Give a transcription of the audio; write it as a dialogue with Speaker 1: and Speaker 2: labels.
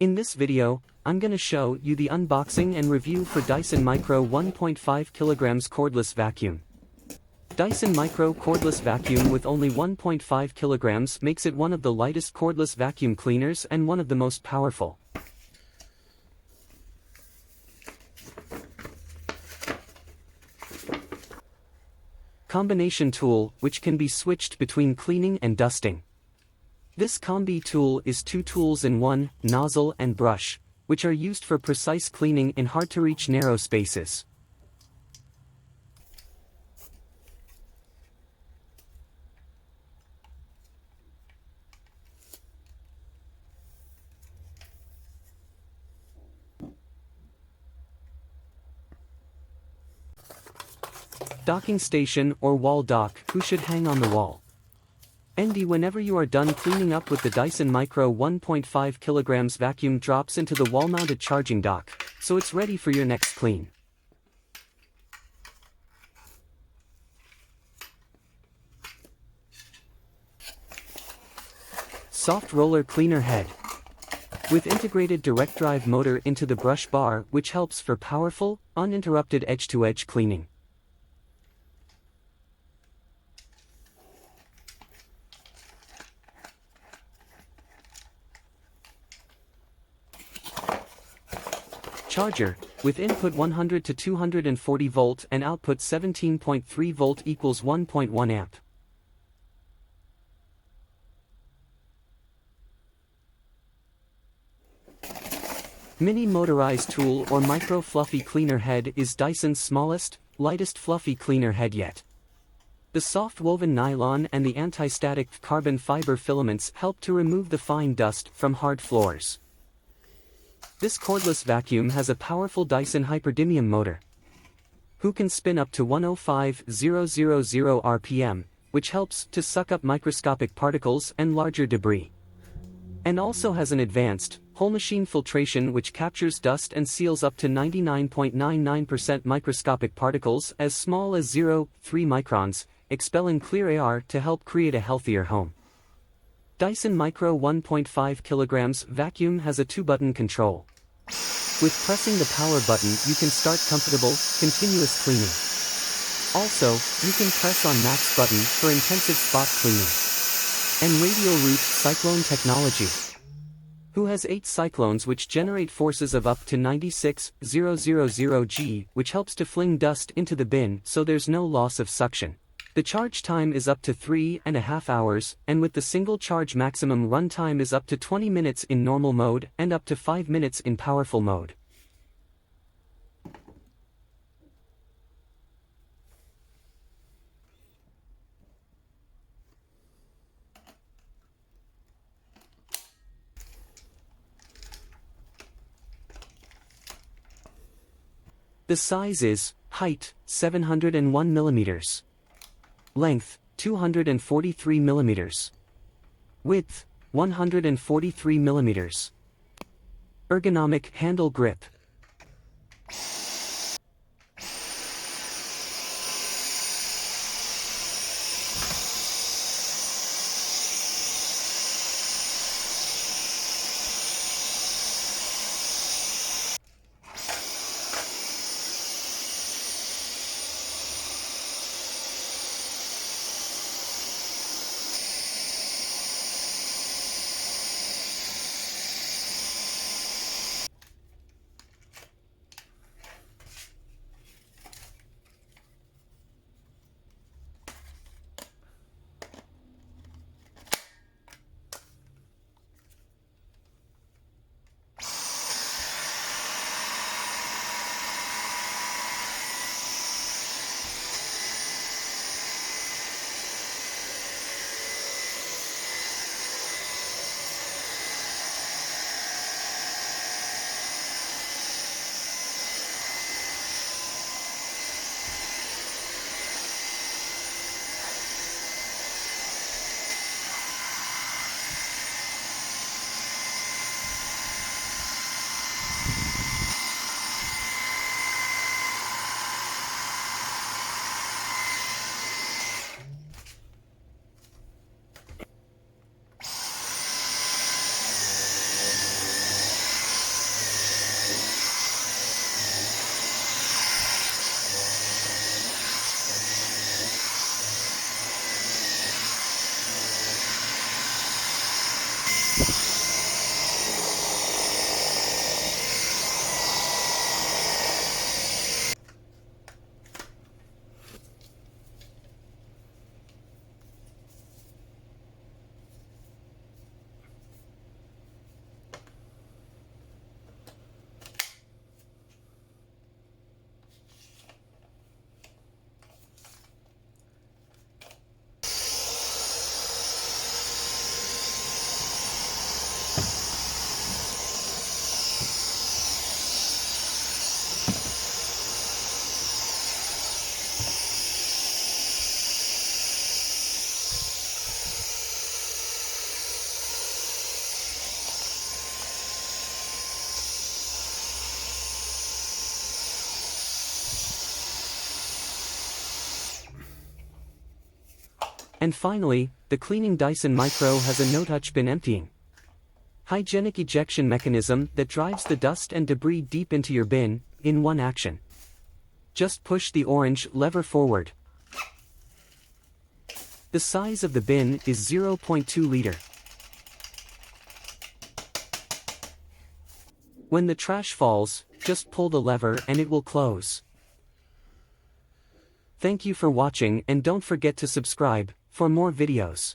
Speaker 1: In this video, I'm gonna show you the unboxing and review for Dyson Micro 1.5kg Cordless Vacuum. Dyson Micro Cordless Vacuum with only 1.5kg makes it one of the lightest cordless vacuum cleaners and one of the most powerful. Combination tool, which can be switched between cleaning and dusting. This combi tool is two tools in one, nozzle and brush, which are used for precise cleaning in hard-to-reach narrow spaces. Docking station or wall dock, who should hang on the wall. And whenever you are done cleaning up with the Dyson Micro 1.5kg vacuum drops into the wall-mounted charging dock, so it's ready for your next clean. Soft roller cleaner head. With integrated direct drive motor into the brush bar, which helps for powerful, uninterrupted edge-to-edge cleaning. Charger, with input 100 to 240 volt and output 17.3 volt equals 1.1 amp. Mini motorized tool or micro fluffy cleaner head is Dyson's smallest, lightest fluffy cleaner head yet. The soft woven nylon and the anti-static carbon fiber filaments help to remove the fine dust from hard floors. This cordless vacuum has a powerful Dyson hyperdymium motor, who can spin up to 105,000 RPM, which helps to suck up microscopic particles and larger debris. And also has an advanced, whole machine filtration which captures dust and seals up to 99.99% microscopic particles as small as 0.3 microns, expelling clear air to help create a healthier home. Dyson Micro 1.5kg vacuum has a 2-button control. With pressing the power button you can start comfortable, continuous cleaning. Also, you can press on max button for intensive spot cleaning. And radial root cyclone technology, who has 8 cyclones which generate forces of up to 96,000 G, which helps to fling dust into the bin so there's no loss of suction. The charge time is up to 3.5 hours, and with the single charge maximum run time is up to 20 minutes in normal mode and up to 5 minutes in powerful mode. The size is, height, 701 millimeters. Length, 243 millimeters. Width, 143 millimeters. Ergonomic handle grip. And finally, the cleaning Dyson Micro has a no-touch bin emptying. Hygienic ejection mechanism that drives the dust and debris deep into your bin, in one action. Just push the orange lever forward. The size of the bin is 0.2 liter. When the trash falls, just pull the lever and it will close. Thank you for watching and don't forget to subscribe for more videos.